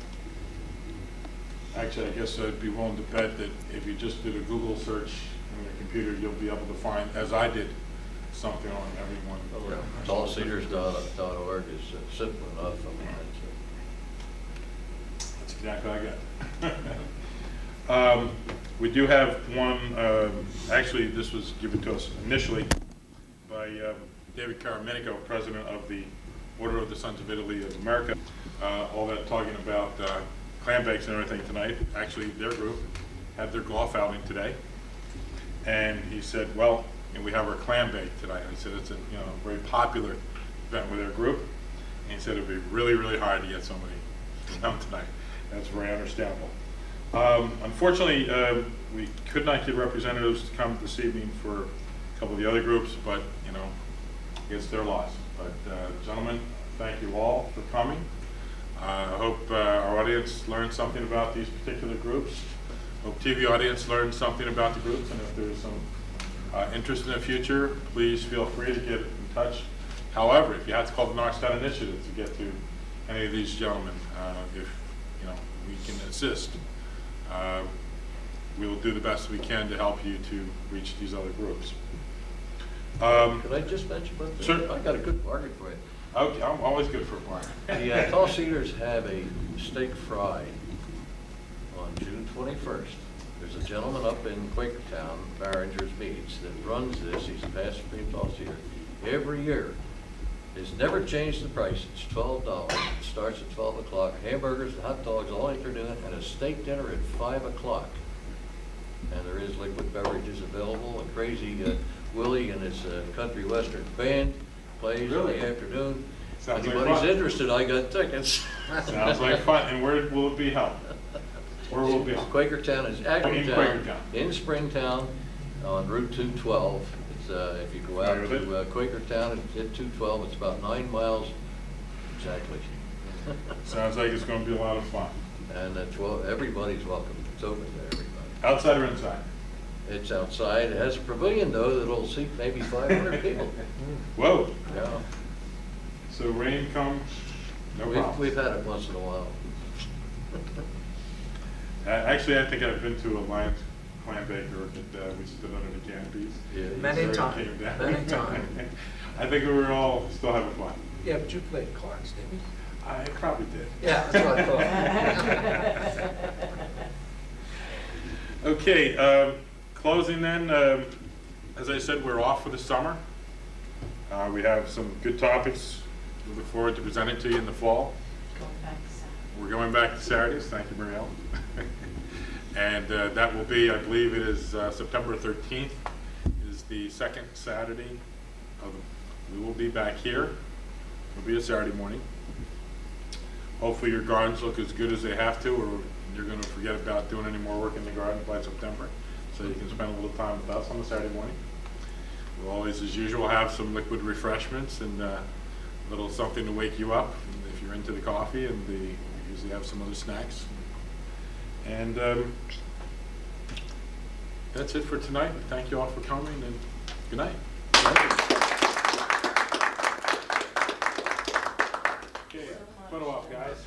Actually, I guess I'd be willing to bet that if you just did a Google search on your computer, you'll be able to find, as I did, something on everyone. Tallcedars.org is simple enough. I mean, That's exactly what I got. We do have one, actually this was given to us initially by David Caramenico, president of the Order of the Sons of Italy of America. All that talking about clam bakes and everything tonight. Actually, their group had their golf outing today. And he said, well, we have our clam bake tonight. And he said it's a very popular event with their group. And he said it'd be really, really hard to get somebody to come tonight. That's very understandable. Unfortunately, we could not get representatives to come this evening for a couple of the other groups, but I guess their loss. But gentlemen, thank you all for coming. I hope our audience learned something about these particular groups. Hope TV audience learned something about the groups, and if there's some interest in the future, please feel free to get in touch. However, if you have to call the Norristown Initiative to get to any of these gentlemen, if we can assist, we will do the best we can to help you to reach these other groups. Could I just mention one thing? Sure. I got a good bargain for you. Okay, I'm always good for a bargain. The Tall Cedars have a steak fry on June 21st. There's a gentleman up in Quakertown, Barringer's Meats, that runs this. He's a pastor from Tall Cedar. Every year. He's never changed the price. It's $12. It starts at 12 o'clock. Hamburgers and hot dogs all afternoon, and a steak dinner at 5 o'clock. And there is liquid beverages available. And Crazy Willie and his country western band plays Really? in the afternoon. Sounds like Anybody's fun. interested, I got tickets. Sounds like fun. And where will it be held? Where will it be held? Quakertown is actually In Quakertown. in Springtown on Route 212. It's, if you go out Familiar to with Quakertown at 212, it's about 9 miles exactly. Sounds like it's going to be a lot of fun. And everybody's welcome. It's open to everybody. Outside or inside? It's outside. It has a pavilion though that'll seat maybe 500 people. Whoa. Yeah. So rain come, no problem. We've had it once in a while. Actually, I think I've been to a Lions clam baker that we stood under the canopies. Yeah, Many Rain times, came down. many times. I think we were all still having fun. Yeah, but you played cards, didn't you? I probably did. Yeah, that's what I thought. Okay, closing then, as I said, we're off for the summer. We have some good topics we look forward to presenting to you in the fall. Going back to Saturday. We're going back to Saturdays, thank you, Mary Ellen. And that will be, I believe it is September 13th is the second Saturday of, we will be back here. It'll be a Saturday morning. Hopefully your gardens look as good as they have to, or you're going to forget about doing any more work in the garden by September, so you can spend a little time with us on a Saturday morning. We'll always, as usual, have some liquid refreshments and a little something to wake you up if you're into the coffee, and we usually have some other snacks. And that's it for tonight. Thank you all for coming, and good night. Okay, photo op, guys.